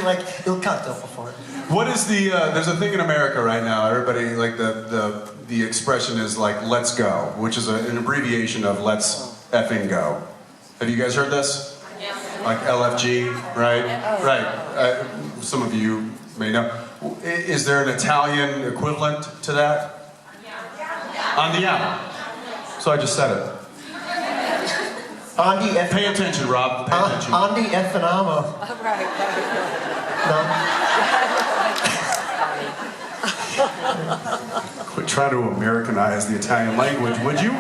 like, il canto, per favore. What is the, there's a thing in America right now, everybody, like the expression is like, let's go, which is an abbreviation of let's effing go. Have you guys heard this? Yeah. Like LFG, right? Right. Some of you may know. Is there an Italian equivalent to that? Andiamo. So I just said it. Pay attention, Rob. Pay attention. Andi Effanamo. Right. No? Quit trying to Americanize the Italian language, would you?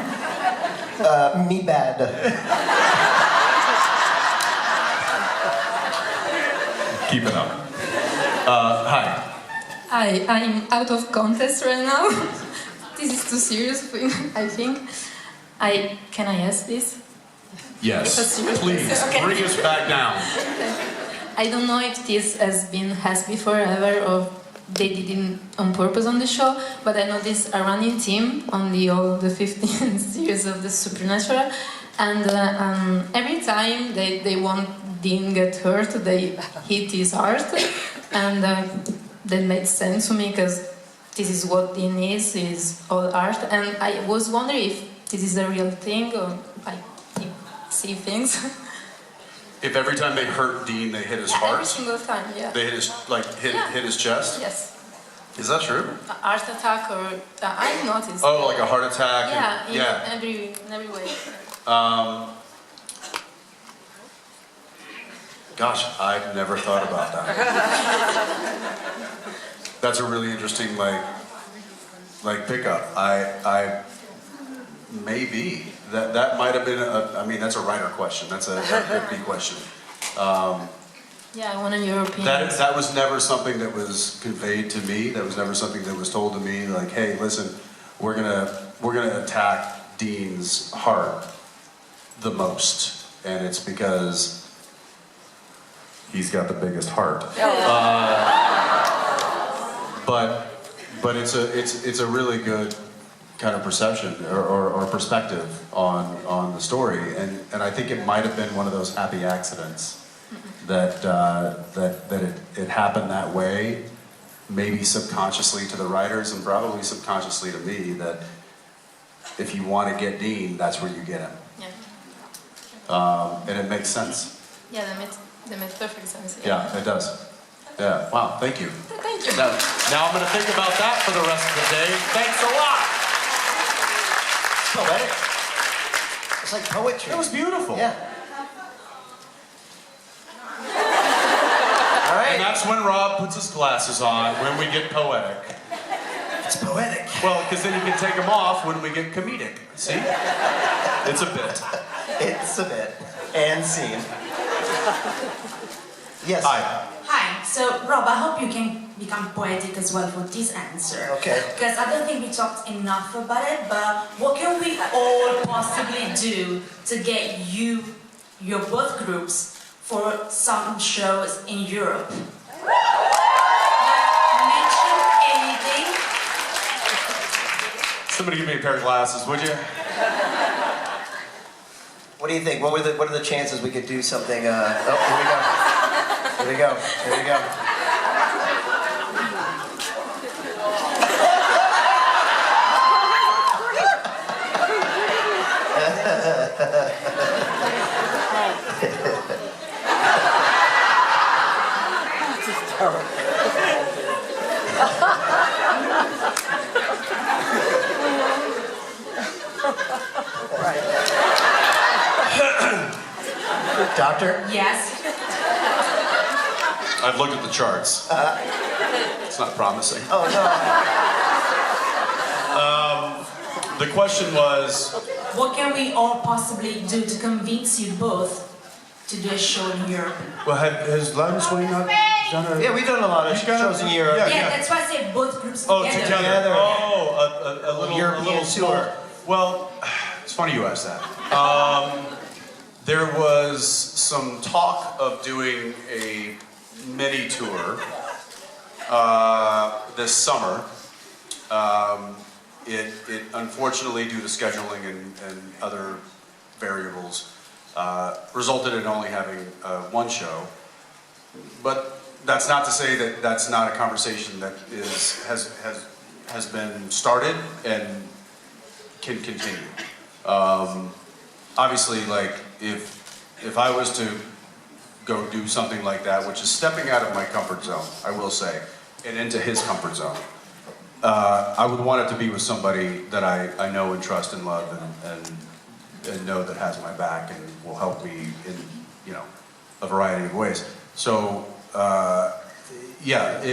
Me bad. Keep it up. Hi. Hi, I'm out of contest right now. This is too serious for me, I think. Can I ask this? Yes. It's a serious Please, question. Okay. bring us back down. I don't know if this has before ever or they did it on purpose on the show, but I know this is a running team on all the 15 series of the Supernatural, and every time they want Dean get hurt, they hit his heart, and that made sense to me because this is what Dean is all art, and I was wondering if this is a real thing or I see things. If every time they hurt Dean, they hit his heart? Every single time, yeah. They hit his, hit his chest? Yes. Is that true? A heart attack or... I noticed. Oh, like a heart attack? Yeah, in every way. Gosh, I've never thought about that. That's a really interesting, like pickup. Maybe. That might have been I mean, that's a writer question. That's a could be question. Yeah, I want a European. That was never something that was conveyed to me. That was never something that was told to me. Like, hey, listen, we're gonna attack Dean's heart the most, and it's because he's got the biggest heart. But it's a really good kind of perception or perspective on the story, and I think it might have been one of those happy accidents that it happened that way, maybe subconsciously to the writers and probably subconsciously to me, that if you want to get Dean, that's where you get him. Yeah. And it makes sense. Yeah, that makes perfect sense. Yeah, it does. Yeah. Wow. Thank you. Thank you. Now I'm going to think about that for the rest of the day. Thanks a lot. Poetic. It's like poetry. It was beautiful. Yeah. All right. And that's when Rob puts his glasses on, when we get poetic. It's poetic. Well, because then you can take them off when we get comedic. See? It's a bit. It's a bit. And scene. Yes. Hi. Hi, so Rob, I hope you can become poetic as well for this answer. Okay. Because I don't think we talked enough about it, but what can we all possibly do to get your both groups for some shows in Europe? Mention anything. Somebody give me a pair of glasses, would you? What do you think? What are the chances we could do something? Oh, here we go. Here we go. Here we go. This is terrible. Doctor? Yes. I've looked at the charts. It's not promising. Oh, no. The question was... What can we all possibly do to convince you both to do a show in Europe? Well, has Limesway not done a... Yeah, we've done a lot of shows in Europe. Yeah, that's why I said both groups Oh, together. together. Oh, a little European tour. Well, it's funny you asked that. There was some talk of doing a mini tour this summer. It unfortunately, due to scheduling and other variables, resulted in only having one show. But that's not to say that that's not a conversation that has been started and can continue. Obviously, like if I was to go do something like that, which is stepping out of my comfort zone, I will say, and into his comfort zone, I would want it to be with somebody that I know and trust and love and know that has my back and will help me in, you know, a variety of ways. So, yeah,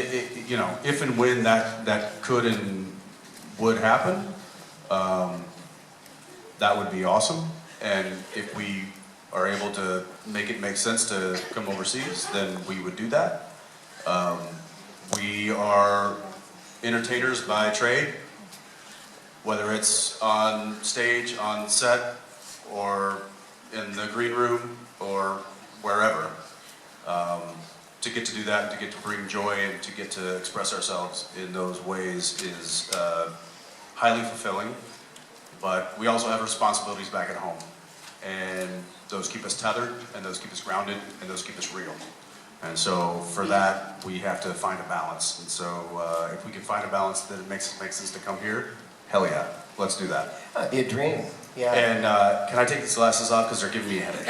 you know, if and when that could and would happen, that would be awesome. And if we are able to make it make sense to come overseas, then we would do that. We are entertainers by trade, whether it's on stage, on set, or in the green room, or wherever. To get to do that, and to get to bring joy, and to get to express ourselves in those ways is highly fulfilling. But we also have responsibilities back at home. And those keep us tethered, and those keep us grounded, and those keep us real. And so for that, we have to find a balance. And so if we can find a balance that it makes sense to come here, hell yeah, let's do that. That'd be a dream. Yeah. And can I take these glasses off because they're giving me a headache?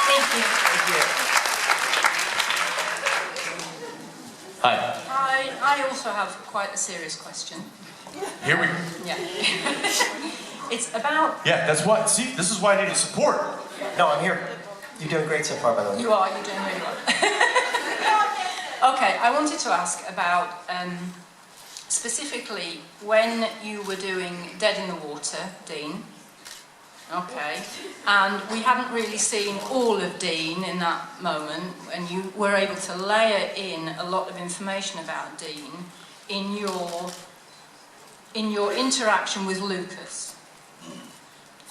Thank you. Hi. I also have quite a serious question. Here we go. Yeah. It's about... Yeah, that's why. See, this is why I needed support. No, I'm here. You're doing great so far, by the way. You're doing really well. Okay, I wanted to ask about, specifically, when you were doing Dead in the Water, Dean. Okay, and we hadn't really seen all of Dean in that moment, and you were able to layer in a lot of information about Dean in your interaction with Lucas.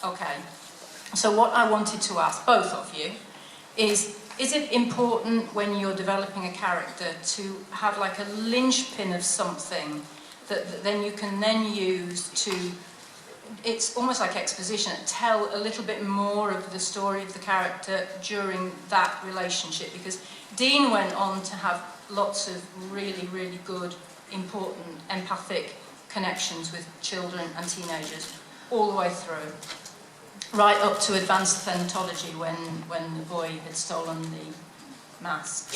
Okay, so what I wanted to ask both of you is it important when you're developing a character to have like a linchpin of something that then you can then use to, it's almost like exposition, tell a little bit more of the story of the character during that relationship? Because Dean went on to have lots of really, really good, important, empathic connections with children and teenagers all the way through, right up to advanced thanatology when the boy had stolen the mask.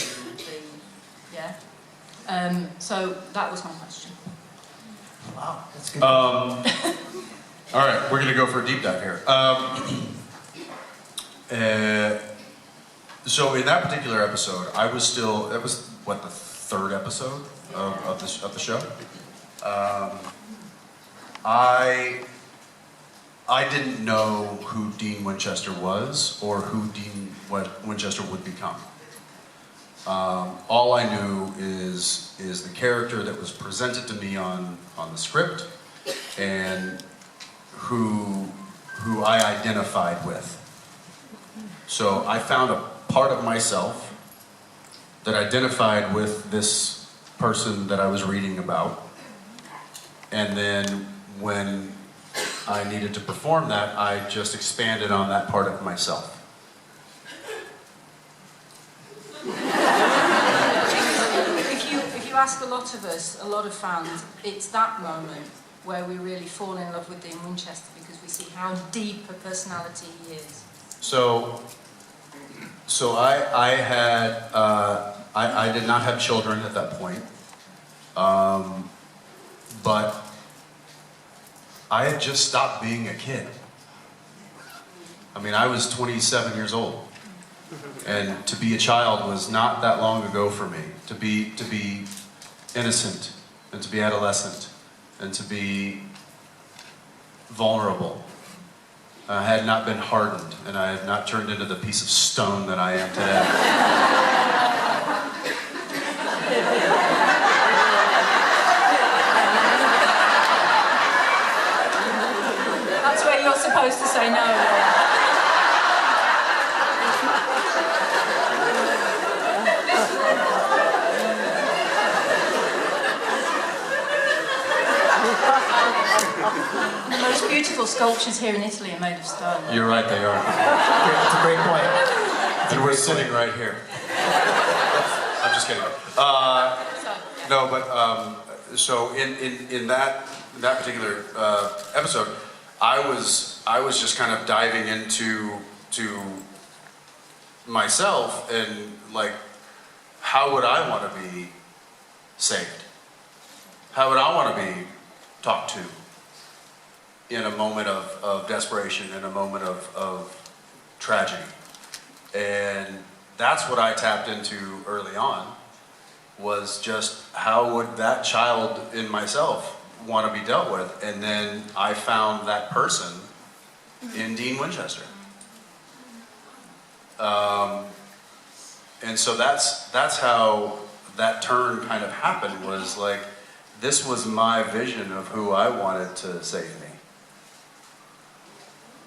So that was my question. Wow, that's good. All right, we're gonna go for a deep dive here. So in that particular episode, I was still, that was what, the third episode of the show. I didn't know who Dean Winchester was or who Dean Winchester would become. All I knew is the character that was presented to me on the script and who I identified with. So I found a part of myself that identified with this person that I was reading about, and then when I needed to perform that, I just expanded on that part of myself. If you ask a lot of us, a lot of fans, it's that moment where we really fall in love with Dean Winchester because we see how deep a personality he is. So I did not have children at that point, but I had just stopped being a kid. I mean, I was 27 years old, and to be a child was not that long ago for me. To be innocent, and to be adolescent, and to be vulnerable. I had not been hardened, and I had not turned into the piece of stone that I am today. That's where you're supposed to say no. Most beautiful sculptures here in Italy are made of stone. You're right, they are. It's a great point. And we're sitting right here. I'm just kidding. No, but so in that particular episode, I was just kind of diving into myself and like, how would I want to be saved? How would I want to be talked to in a moment of desperation, in a moment of tragedy? And that's what I tapped into early on, was just how would that child in myself want to be dealt with? And then I found that person in Dean Winchester. And so that's how that turn kind of happened, was like, this was my vision of who I wanted to save me.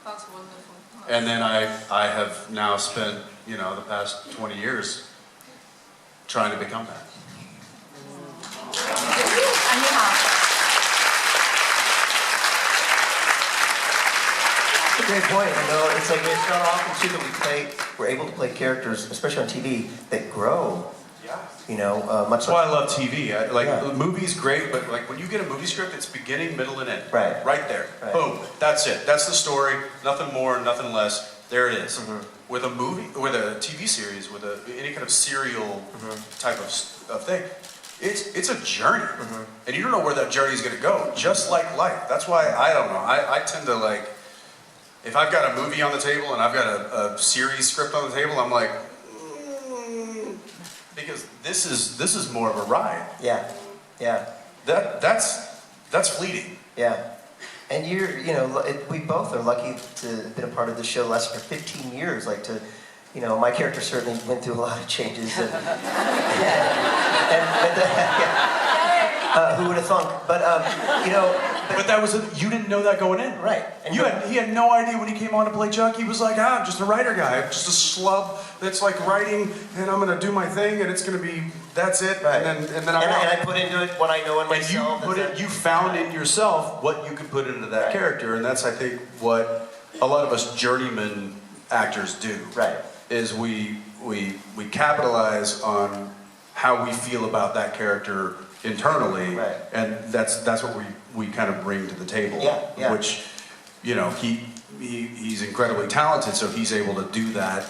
That's wonderful. And then I have now spent, you know, the past 20 years trying to become that. And you have. That's a great point. You know, it's like it's not often too that we're able to play characters, especially on TV, that grow. Yeah. You know, much That's why like. I love TV. Yeah. Movies, great, but like when you get a movie script, it's beginning, middle, and end. Right. Right there. Right. Boom. That's it. That's the story. Nothing more, nothing less. There it is. Mm-hmm. With a movie, with a TV series, with any kind of serial type of thing, it's a journey, and you don't know where that journey is going to go. Just like life. That's why I don't know. I tend to like, if I've got a movie on the table and I've got a series script on the table, I'm like, because this is more of a ride. Yeah, yeah, That's fleeting. yeah. And you know, we both are lucky to have been a part of the show less for 15 years. Like you know, my character certainly went through a lot of changes. And who would have thunk? But you know. But that was you didn't know that going in, Right. And he had no idea when he came on to play Chuck. He was like, I'm just a writer guy, I'm just a slub that's like writing, and I'm gonna do my thing, and it's gonna be that's it. Right. And then I'm out. And I put into it what I know in And you myself. you found in yourself what you could put into that Right. character, and that's I think what a lot of us journeyman actors do. Right. Is we capitalize on how we feel about that character internally, Right. and that's what we kind of bring to the table. Yeah, yeah. Which, you know, he's incredibly talented, so he's able to do that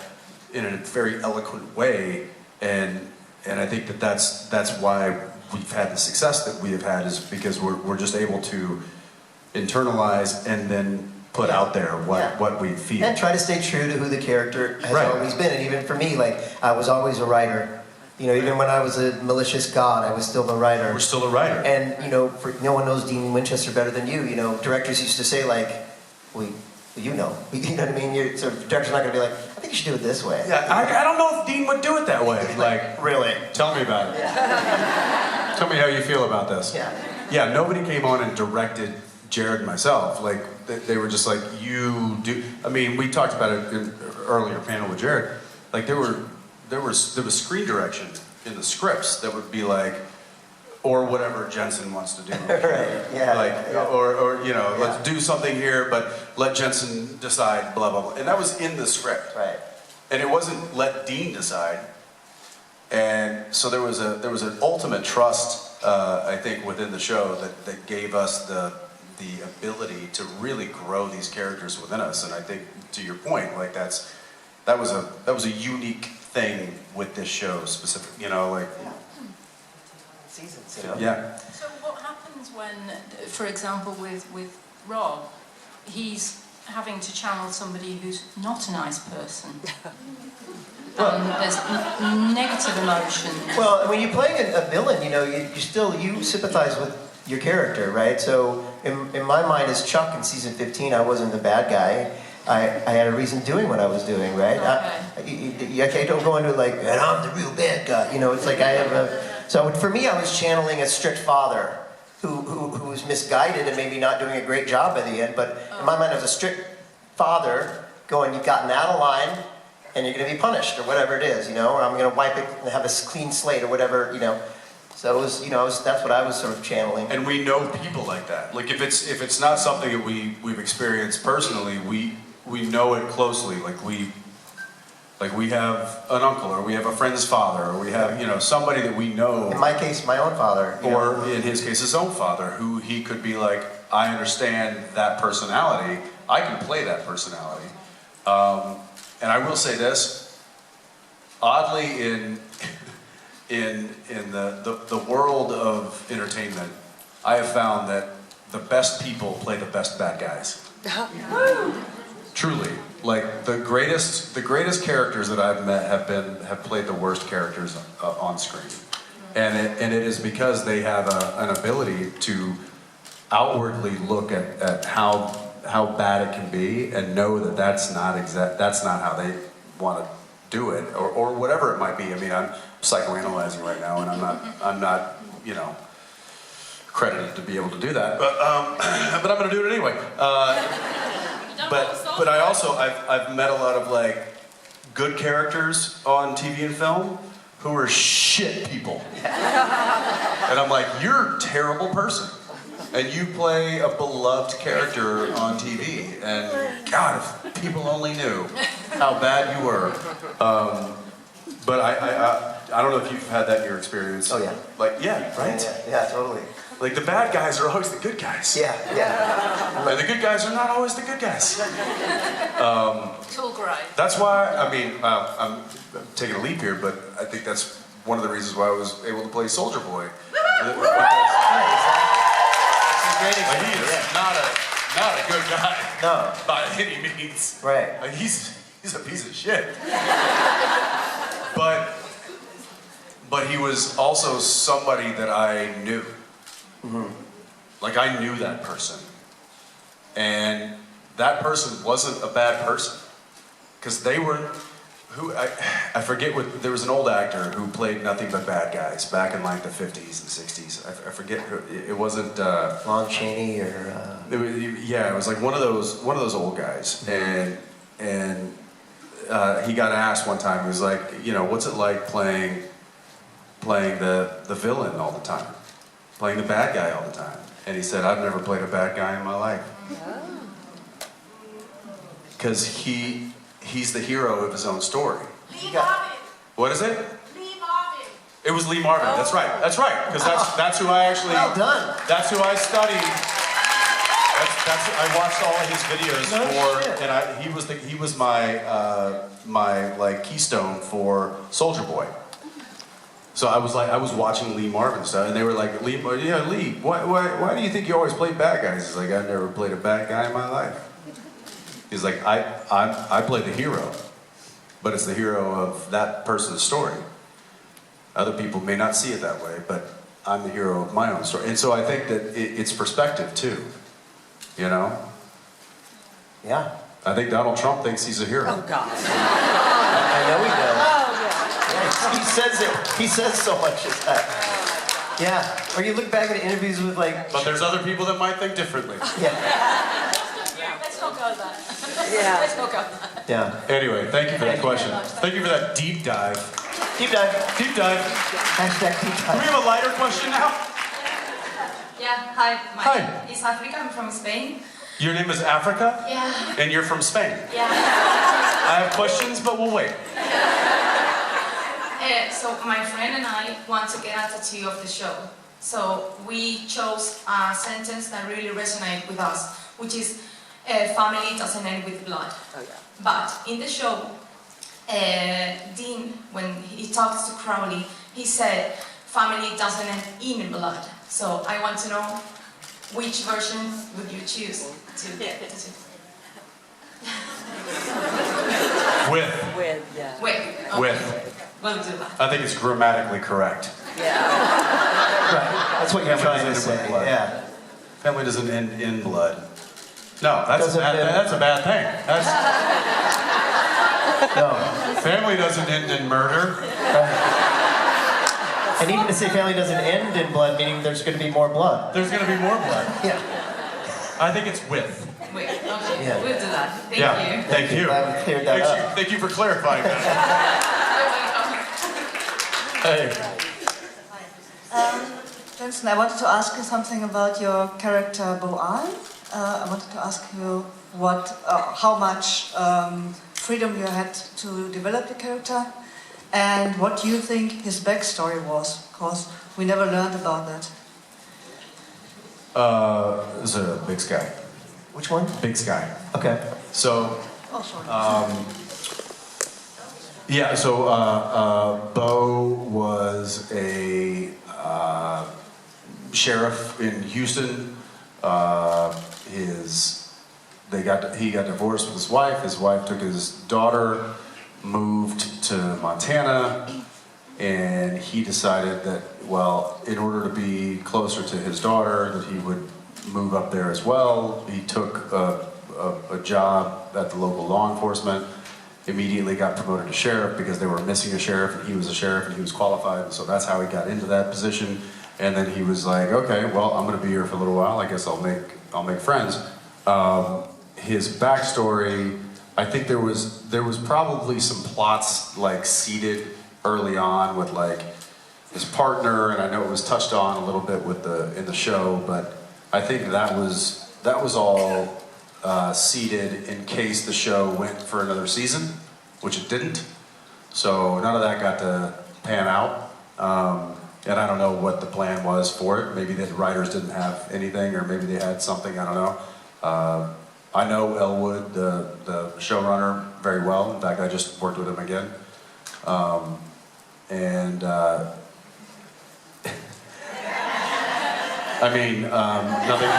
in a very eloquent way, and I think that's why we've had the success that we have had, is because we're just able to internalize and then put out there what we feel. And try to stay true to who the character has Right. always been. And even for me, like, I was always a writer. You know, even when I was a malicious god, I was still a writer. We're still a writer. And, you know, no one knows Dean Winchester better than you. You know, directors used to say, like, well, you know. You know what I mean? So director's not going to be like, I think you should do it this way. Yeah, I don't know if Dean would do it that way. Like, Really? tell me about it. Tell me how you feel about this. Yeah. Yeah, nobody came on and directed Jared and myself. Like, they were just like, you do. I mean, we talked about it in an earlier panel with Jared. Like, there was screen direction in the scripts that would be like, or whatever Jensen wants to do. Right, yeah. Like, Yeah. or you know, Yeah. let's do something here, but let Jensen decide, blah, blah, blah. And that was in the script. Right. And it wasn't let Dean decide. And so there was an ultimate trust, I think, within the show that gave us the ability to really grow these characters within us. And I think, to your point, like that was a unique thing with this show specific, you know, like. Yeah. Seasons, you know? Yeah. So what happens when, for example, with Rob, he's having to channel somebody who's not a nice person? There's negative emotions. Well, when you're playing a villain, you know, you sympathize with your character, right? So in my mind as Chuck in season 15, I wasn't the bad guy. I had a reason doing what I was doing, right? Okay. I don't go into it like, and I'm the real bad guy. You know, it's like I have a... So for me, I was channeling a strict father who was misguided and maybe not doing a great job by the end. But in my mind, I was a strict father going, you've gotten out of line and you're going to be punished or whatever it is, you know, or I'm going to wipe it and have a clean slate or whatever, you know. So it was, you know, that's what I was sort of channeling. And we know people like that. Like if it's not something that we've experienced personally, we know it closely. Like we have an uncle, or we have a friend's father, or we have, you know, somebody that we know. In my case, my own father. Or in his case, his own father, who he could be like, I understand that personality. I can play that personality. And I will say this, oddly, in the world of entertainment, I have found that the best people play the best bad guys. Truly, like the greatest characters that I've met have played the worst characters on screen, and it is because they have an ability to outwardly look at how bad it can be and know that that's not how they want to do it, or whatever it might be. I mean, I'm psychoanalyzing right now, and I'm not you know, credited to be able to do that, but I'm going to do it anyway. But I also I've met a lot of like good characters on TV and film who are shit people, and I'm like, you're a terrible person, and you play a beloved character on TV, and God, if people only knew how bad you were. But I don't know if you've had that in your experience. Oh yeah. Like yeah, right. Yeah, totally. Like the bad guys are always the good guys. Yeah. And the good guys are not always the good guys. It's all great. That's why, I mean, I'm taking a leap here, but I think that's one of the reasons why I was able to play Soldier Boy. Because, Great like, he is not a good guy. No. By any means. Right. Like, he's a piece of shit. But he was also somebody that I knew. Mm-hmm. Like I knew that person. And that person wasn't a bad person. Because they were, I forget what, there was an old actor who played nothing but bad guys back in like the 50s and 60s. I forget who, it wasn't, Lon Chaney or... it was like one of those old guys. And he got asked one time, he was like, you know, what's it like playing the villain all the time? Playing the bad guy all the time. And he said, I've never played a bad guy in my life. Because he's the hero of his own story. Lee Marvin. What is it? Lee Marvin. It was Lee Marvin, that's right. Because that's who I actually... Well done. That's who I studied. I watched all of his videos and he was my like keystone for Soldier Boy. So I was watching Lee Marvin stuff, and they were like, Lee, why do you think you always play bad guys? He's like, I've never played a bad guy in my life. He's like, I play the hero, but it's the hero of that person's story. Other people may not see it that way, but I'm the hero of my own story. And so I think that it's perspective too, you know? Yeah. I think Donald Trump thinks he's a hero. Oh God. I know he does. Oh He says it. He says so much as that. Yeah. Or you look back at interviews with like... But there's other people that might think differently. Yeah. Let's not go there. Yeah. Let's not go there. Yeah. Anyway, thank you for that question. Thank you for that deep dive. Deep dive. Deep dive. Hashtag deep Do we dive. have a lighter question now? Yeah, hi. My Hi. name is Africa. I'm from Spain. Your name is Africa? Yeah. And you're from Spain? Yeah. I have questions, but we'll wait. So my friend and I want to get a tattoo of the show. So we chose a sentence that really resonates with us, which is, family doesn't end with blood. Oh yeah. But in the show, Dean, when he talks to Crowley, he said, family doesn't end in blood. So I want to know, which version would you choose to get the tattoo? With. Yeah. Wait. Okay. With. We'll do that. I think it's grammatically correct. Yeah. Right. That's what you're trying to Family doesn't end say. with blood. Yeah. Family doesn't end in blood. No, that's Doesn't end- that's a bad thing. No. Family doesn't end in murder. And even to say family doesn't end in blood, meaning there's going to be more blood. There's going to be more blood. Yeah. I think it's with. Wait, okay, Yeah. we'll do that. Thank Yeah. you. Thank you. Glad we cleared that up. Thank you for clarifying that. Hey. Jensen, I wanted to ask you something about your character Boan. I wanted to ask you how much freedom you had to develop your character, and what you think his backstory was, because we never learned about that. This is a Big Sky. Which one? Big Sky. Okay. So, Oh, sorry. yeah, so Bo was a sheriff in Houston. He got divorced with his wife. His wife took his daughter, moved to Montana, and he decided that, well, in order to be closer to his daughter, that he would move up there as well. He took a job at the local law enforcement, immediately got promoted to sheriff because they were missing a sheriff, and he was a sheriff and he was qualified, and so that's how he got into that position. And then he was like, okay, well, I'm gonna be here for a little while, I guess I'll make friends. His backstory, I think there was probably some plots like seeded early on with like his partner, and I know it was touched on a little bit in the show, but I think that was all seeded in case the show went for another season, which it didn't. So none of that got to pan out. And I don't know what the plan was for it. Maybe the writers didn't have anything, or maybe they had something, I don't know. I know Elwood, the showrunner, very well. In fact, I just worked with him again. I mean, nothing.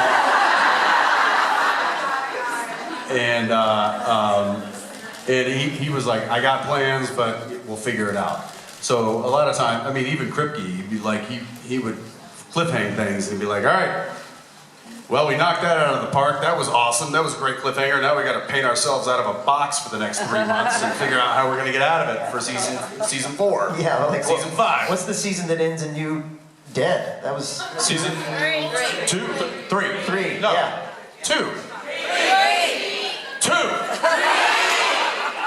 And he was like, I got plans, but we'll figure it out. So a lot of time, I mean, even Kripke, he'd be like, he would cliffhang things and be like, all right, well, we knocked that out of the park. That was awesome. That was a great cliffhanger. Now we got to paint ourselves out of a box for the next 3 months and figure out how we're going to get out of it for season 4. Yeah, like season 5. What's the season that ends in you dead? That was Season 2, 3. 3. No, Yeah. 2. 2.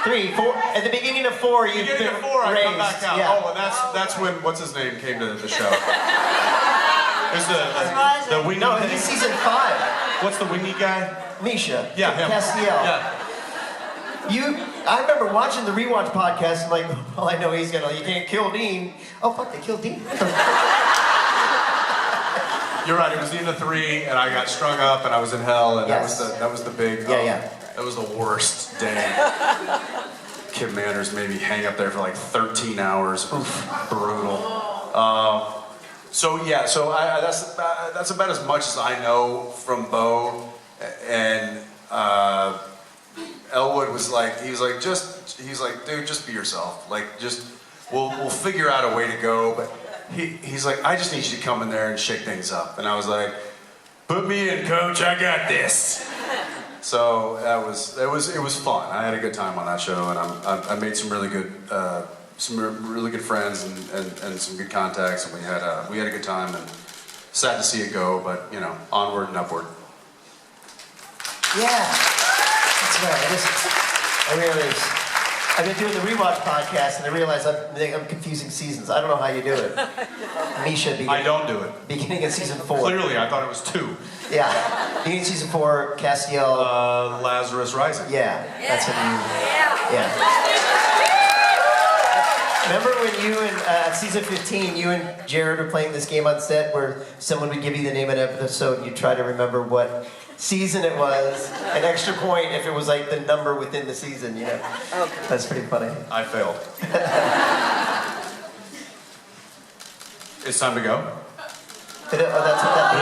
3, 4. At the beginning of 4, you Beginning of 4, I come back out. Yeah. Oh, and that's when what's his name came to the show. There's the wingy. No, he's season 5. What's the wingy guy? Misha. Yeah, him. Castiel. Yeah. I remember watching the rewatch podcast and like, well, I know he's gonna, you can't kill Dean. Oh fuck, they killed Dean. You're right. It was the end of 3, and I got strung up, and I was in hell, and Yes. that was the big. Yeah. That was the worst day. Kim Manners made me hang up there for like 13 hours. Oof, brutal. So that's about as much as I know from Bo, and Elwood was like, he's like, dude, just be yourself. Like, just we'll figure out a way to go. But he's like, I just need you to come in there and shake things up. And I was like, put me in, coach. I got this. So it was fun. I had a good time on that show, and I made some really good friends and some good contacts, and we had a good time, and sad to see it go, but you know, onward and upward. Yeah, that's right. I realized I've been doing the rewatch podcast, and I realize I'm confusing seasons. I don't know how you do it. Misha, I don't do it. beginning of season 4. Clearly, I thought it was 2. Yeah, beginning of season 4, Castiel. Lazarus Rising. Yeah, that's what you. Yeah. Remember when you and season 15, you and Jared were playing this game on set where someone would give you the name of an episode and you try to remember what season it was, an extra point if it was like the number within the season, you know. Okay. That's pretty funny. I failed. It's time to go. That's what that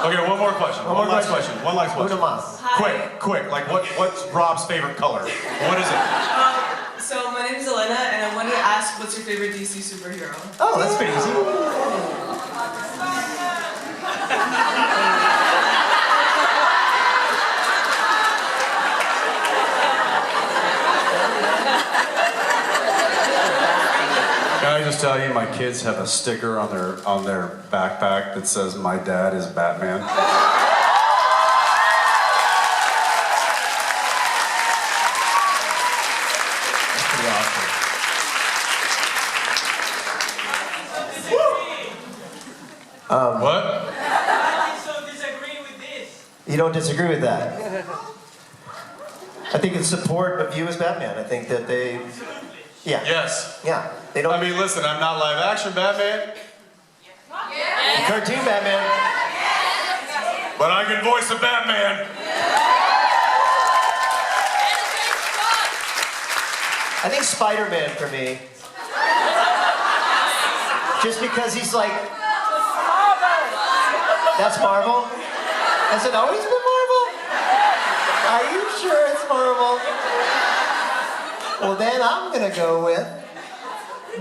Really? Okay, one more question. One last question. One last question. Una más. Quick. Like, what's Rob's favorite color? What is it? So my name is Elena, and I wanted to ask, what's your favorite DC superhero? Oh, that's pretty easy. Can I just tell you, my kids have a sticker on their backpack that says, "My dad is Batman." That's pretty awesome. You don't disagree with that? I think in support of you as Batman. I think that they, yeah, Yes. yeah. They don't. I mean, listen, I'm not live action Batman, Cartoon Batman. but I can voice a Batman. I think Spider-Man for me. Just because he's like, that's Marvel? Has it always been Marvel? Are you sure it's Marvel? Well, then I'm gonna go with.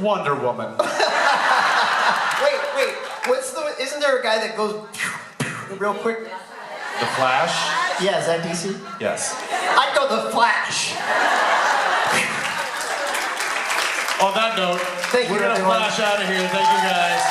Wonder Woman. Wait. Isn't there a guy that goes real quick? The Flash? Yeah, is that DC? Yes. I'd go the Flash. On that note, Thank you, we're gonna everyone. flash out of here. Thank you guys.